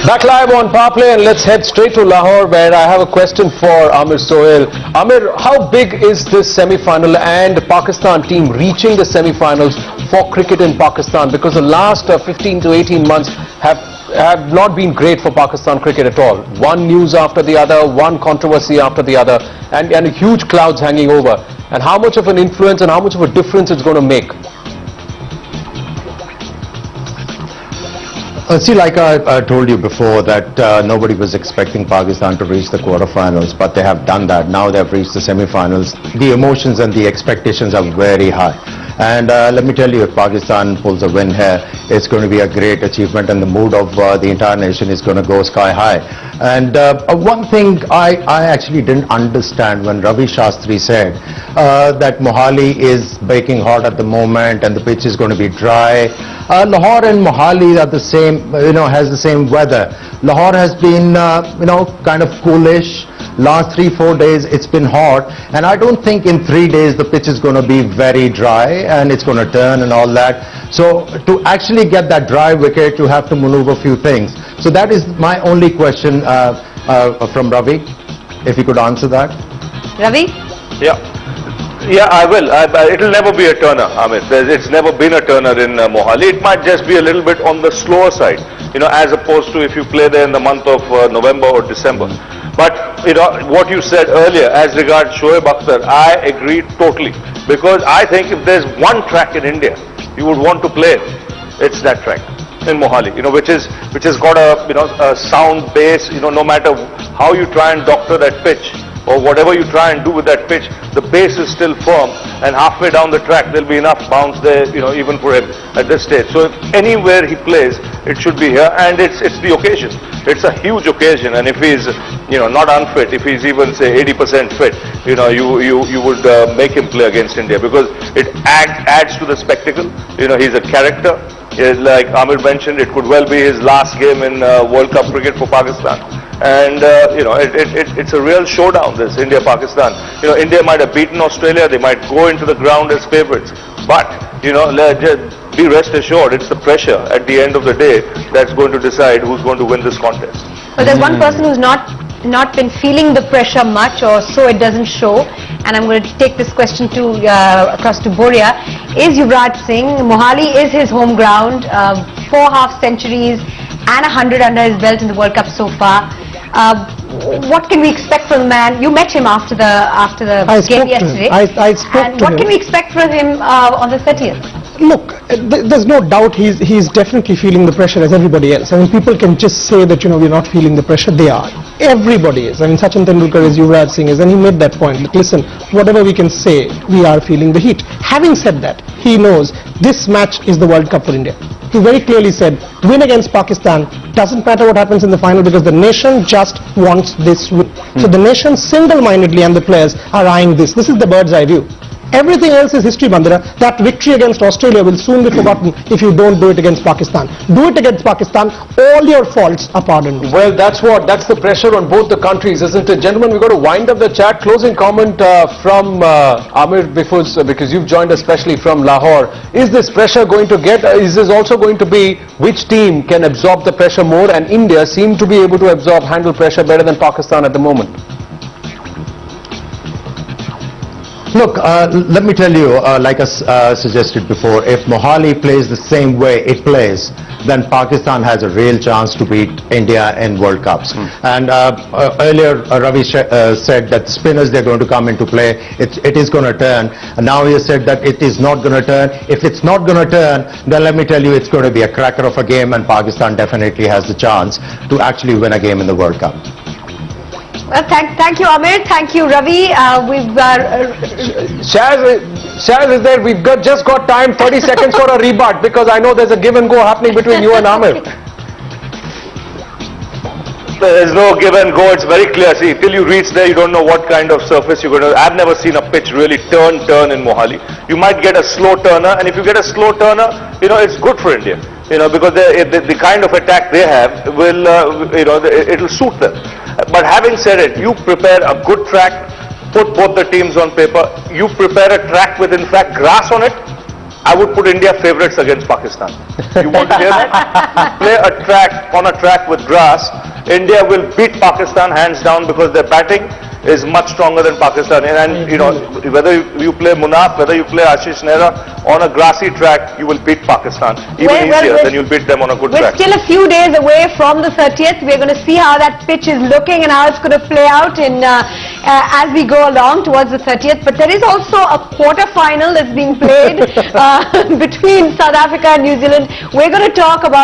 Back live on Power Play, and let's head straight to Lahore, where I have a question for Amir Sohail. Amir, how big is this semi-final and Pakistan team reaching the semi-finals for cricket in Pakistan? Because the last 15 to 18 months have not been great for Pakistan cricket at all. One news after the other, one controversy after the other, and huge clouds hanging over. And how much of an influence and how much of a difference it's going to make? See, like I told you before, that nobody was expecting Pakistan to reach the quarterfinals, but they have done that. Now they have reached the semi-finals. The emotions and the expectations are very high. And let me tell you, if Pakistan pulls a win here, it's going to be a great achievement, and the mood of the entire nation is going to go sky high. And one thing I actually didn't understand when Ravi Shastri said that Mohali is baking hot at the moment and the pitch is going to be dry. Lahore and Mohali are the same, has the same weather. Lahore has been, kind of coolish. Last 3-4 days it's been hot, and I don't think in 3 days the pitch is going to be very dry and it's going to turn and all that. So to actually get that dry wicket, you have to maneuver a few things. So that is my only question from Ravi, if you could answer that. Ravi? Yeah, I will. It'll never be a turner. I mean, it's never been a turner in Mohali. It might just be a little bit on the slower side, as opposed to if you play there in the month of November or December. But, what you said earlier as regards Shoaib Akhtar, I agree totally. Because I think if there's one track in India you would want to play, it's that track in Mohali, which has got a sound base, no matter how you try and doctor that pitch, or whatever you try and do with that pitch, the base is still firm, and halfway down the track there'll be enough bounce there, even for him at this stage. So if anywhere he plays, it should be here, and it's the occasion. It's a huge occasion, and if he's, not unfit, if he's even say 80% fit, you would make him play against India, because it adds to the spectacle. He's a character. Like Amir mentioned, it could well be his last game in World Cup cricket for Pakistan. And it's a real showdown, this India-Pakistan. India might have beaten Australia, they might go into the ground as favourites, but be rest assured, it's the pressure at the end of the day that's going to decide who's going to win this contest. Well, there's one person who's not been feeling the pressure much, or so it doesn't show, and I'm going to take this question across to Boria. Is Yuvraj Singh? Mohali is his home ground, 4 half centuries and 100 under his belt in the World Cup so far. What can we expect from the man? You met him after the game yesterday. I spoke to him. What can we expect from him on the 30th? Look, there's no doubt he's definitely feeling the pressure as everybody else. I mean, people can just say that, we're not feeling the pressure. They are. Everybody is. I mean, Sachin Tendulkar is, Yuvraj Singh is, and he made that point. Look, listen, whatever we can say, we are feeling the heat. Having said that, he knows this match is the World Cup for India. He very clearly said, win against Pakistan, doesn't matter what happens in the final, because the nation just wants this win. So the nation single-mindedly and the players are eyeing this. This is the bird's eye view. Everything else is history, Bandera. That victory against Australia will soon be forgotten if you don't do it against Pakistan. Do it against Pakistan, all your faults are pardoned. Well, that's the pressure on both the countries, isn't it? Gentlemen, we've got to wind up the chat. Closing comment from Amir, because you've joined us especially from Lahore. Is this pressure going to is this also going to be which team can absorb the pressure more? And India seem to be able to handle pressure better than Pakistan at the moment. Look, let me tell you, like I suggested before, if Mohali plays the same way it plays, then Pakistan has a real chance to beat India in World Cups. And earlier Ravi said that spinners, they're going to come into play, it is going to turn. And now he has said that it is not going to turn. If it's not going to turn, then let me tell you, it's going to be a cracker of a game, and Pakistan definitely has the chance to actually win a game in the World Cup. Well, thank you, Amir. Thank you, Ravi. Shaz is there. We've just got time, 30 seconds for a rebut, because I know there's a give and go happening between you and Amir. There's no give and go. It's very clear. See, till you reach there, you don't know what kind of surface you're going to. I've never seen a pitch really turn in Mohali. You might get a slow turner, and if you get a slow turner, it's good for India. Because the kind of attack they have will, it'll suit them. But having said it, you prepare a good track, put both the teams on paper. You prepare a track with, in fact, grass on it. I would put India favourites against Pakistan. You want to hear that? Play a track with grass. India will beat Pakistan hands down because their batting is much stronger than Pakistan. And you know, whether you play Munaf, whether you play Ashish Nehra on a grassy track, you will beat Pakistan even easier than you'll beat them on a good track. We're still a few days away from the 30th. We're going to see how that pitch is looking and how it's going to play out in as we go along towards the 30th. But there is also a quarter-final that's being played between South Africa and New Zealand. We're going to talk about